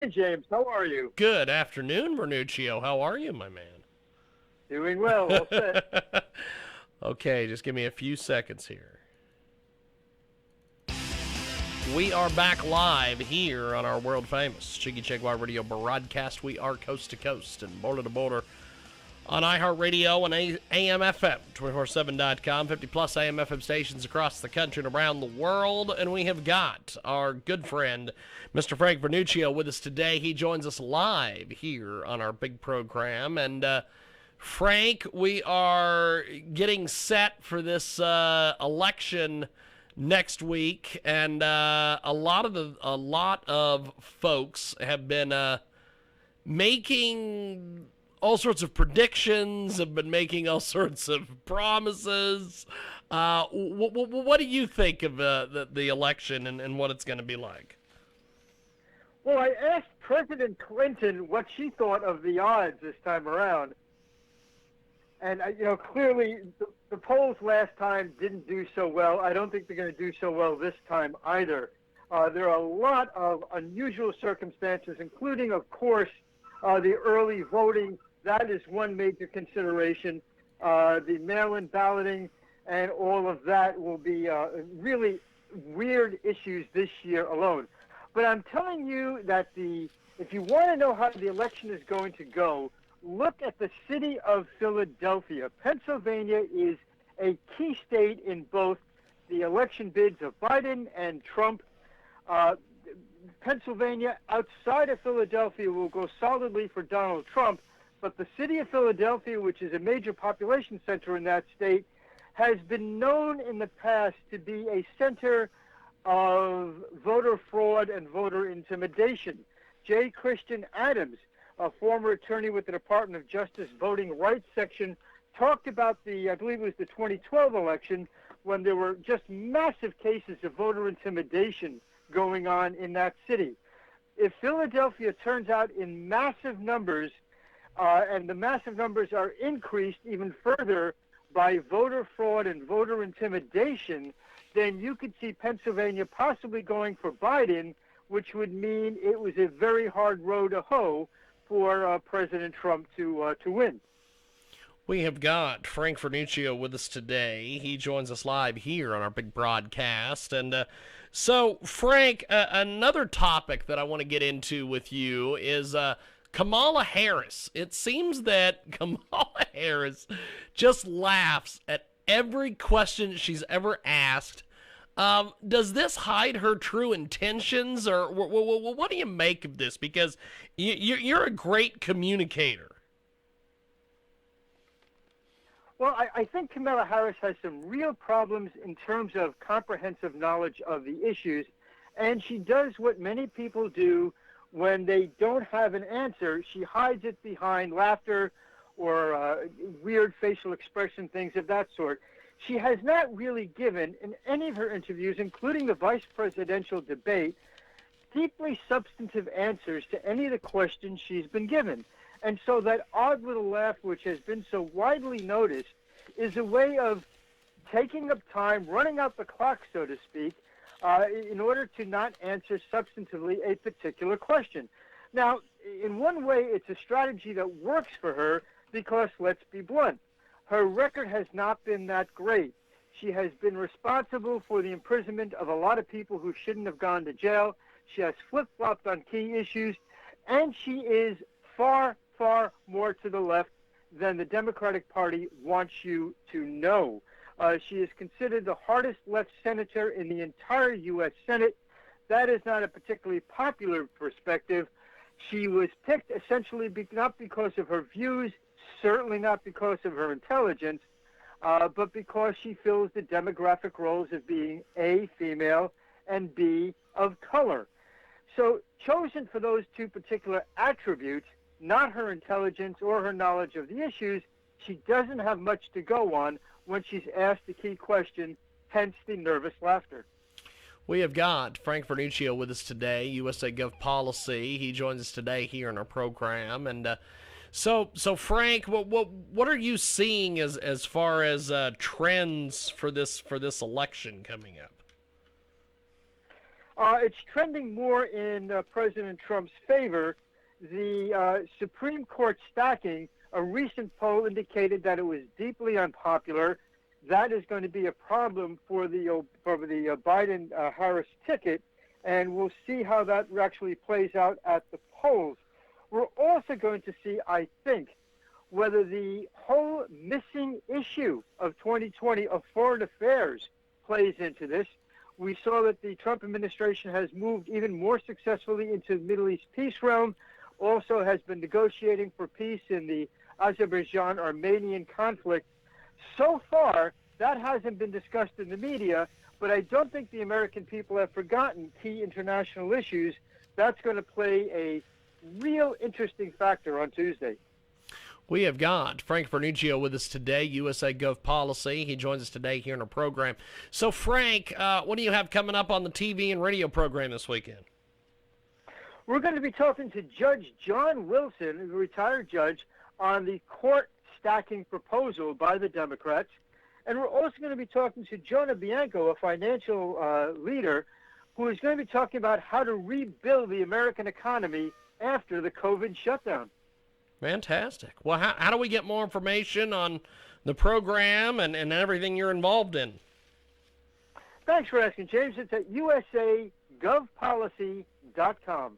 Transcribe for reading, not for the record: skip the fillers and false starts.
Hey, James, how are you? Good afternoon, Vernuccio. How are you, my man? Doing well, all set. Okay, just give me a few seconds here. We are back live here on our world famous KJAG radio broadcast. We are coast to coast and border to border on iHeartRadio and AMFM, 247.com, 50 plus AM/FM stations across the country and around the world. And we have got our good friend, Mr. Frank Vernuccio, with us today. He joins us live here on our big program. And Frank, we are getting set for this election next week, and a lot of folks have been making all sorts of predictions, have been making all sorts of promises. What do you think of the election and what it's going to be like? Well, I asked President Clinton what she thought of the odds this time around. And, clearly the polls last time didn't do so well. I don't think they're going to do so well this time either. There are a lot of unusual circumstances, including, of course, the early voting. That is one major consideration. The mail-in balloting and all of that will be really weird issues this year alone. But I'm telling you that if you want to know how the election is going to go, look at the city of Philadelphia. Pennsylvania is a key state in both the election bids of Biden and Trump. Pennsylvania, outside of Philadelphia, will go solidly for Donald Trump, but the city of Philadelphia, which is a major population center in that state, has been known in the past to be a center of voter fraud and voter intimidation. J. Christian Adams, a former attorney with the Department of Justice Voting Rights Section, talked about I believe it was the 2012 election, when there were just massive cases of voter intimidation going on in that city. If Philadelphia turns out in massive numbers, and the massive numbers are increased even further by voter fraud and voter intimidation, then you could see Pennsylvania possibly going for Biden, which would mean it was a very hard row to hoe for President Trump to win. We have got Frank Vernuccio with us today. He joins us live here on our big broadcast. And so, Frank, another topic that I want to get into with you is Kamala Harris. It seems that Kamala Harris just laughs at every question she's ever asked. Does this hide her true intentions, or what do you make of this? Because you're a great communicator. Well, I think Kamala Harris has some real problems in terms of comprehensive knowledge of the issues, and she does what many people do when they don't have an answer. She hides it behind laughter or weird facial expression, things of that sort. She has not really given, in any of her interviews, including the vice presidential debate, deeply substantive answers to any of the questions she's been given. And so that odd little laugh, which has been so widely noticed, is a way of taking up time, running out the clock, so to speak, in order to not answer substantively a particular question. Now, in one way, it's a strategy that works for her because, let's be blunt, her record has not been that great. She has been responsible for the imprisonment of a lot of people who shouldn't have gone to jail. She has flip-flopped on key issues, and she is far, far more to the left than the Democratic Party wants you to know. She is considered the hardest left senator in the entire U.S. Senate. That is not a particularly popular perspective. She was picked essentially not because of her views, certainly not because of her intelligence, but because she fills the demographic roles of being A, female, and B, of color. So chosen for those two particular attributes, not her intelligence or her knowledge of the issues, she doesn't have much to go on when she's asked a key question, hence the nervous laughter. We have got Frank Vernuccio with us today, USA Gov Policy. He joins us today here in our program. And so Frank, what are you seeing as far as trends for this election coming up? It's trending more in President Trump's favor. The Supreme Court stacking, a recent poll indicated that it was deeply unpopular. That is going to be a problem for the Biden-Harris ticket, and we'll see how that actually plays out at the polls. We're also going to see, I think, whether the whole missing issue of 2020 of foreign affairs plays into this. We saw that the Trump administration has moved even more successfully into the Middle East peace realm, also has been negotiating for peace in the Azerbaijan-Armenian conflict. So far, that hasn't been discussed in the media, but I don't think the American people have forgotten key international issues. That's going to play a real interesting factor on Tuesday. We have got Frank Vernuccio with us today, USA Gov Policy. He joins us today here in our program. So, Frank, what do you have coming up on the TV and radio program this weekend? We're going to be talking to Judge John Wilson, a retired judge, on the court stacking proposal by the Democrats. And we're also going to be talking to Jonah Bianco, a financial leader, who is going to be talking about how to rebuild the American economy after the COVID shutdown. Fantastic. Well, how do we get more information on the program and everything you're involved in? Thanks for asking, James. It's at usagovpolicy.com.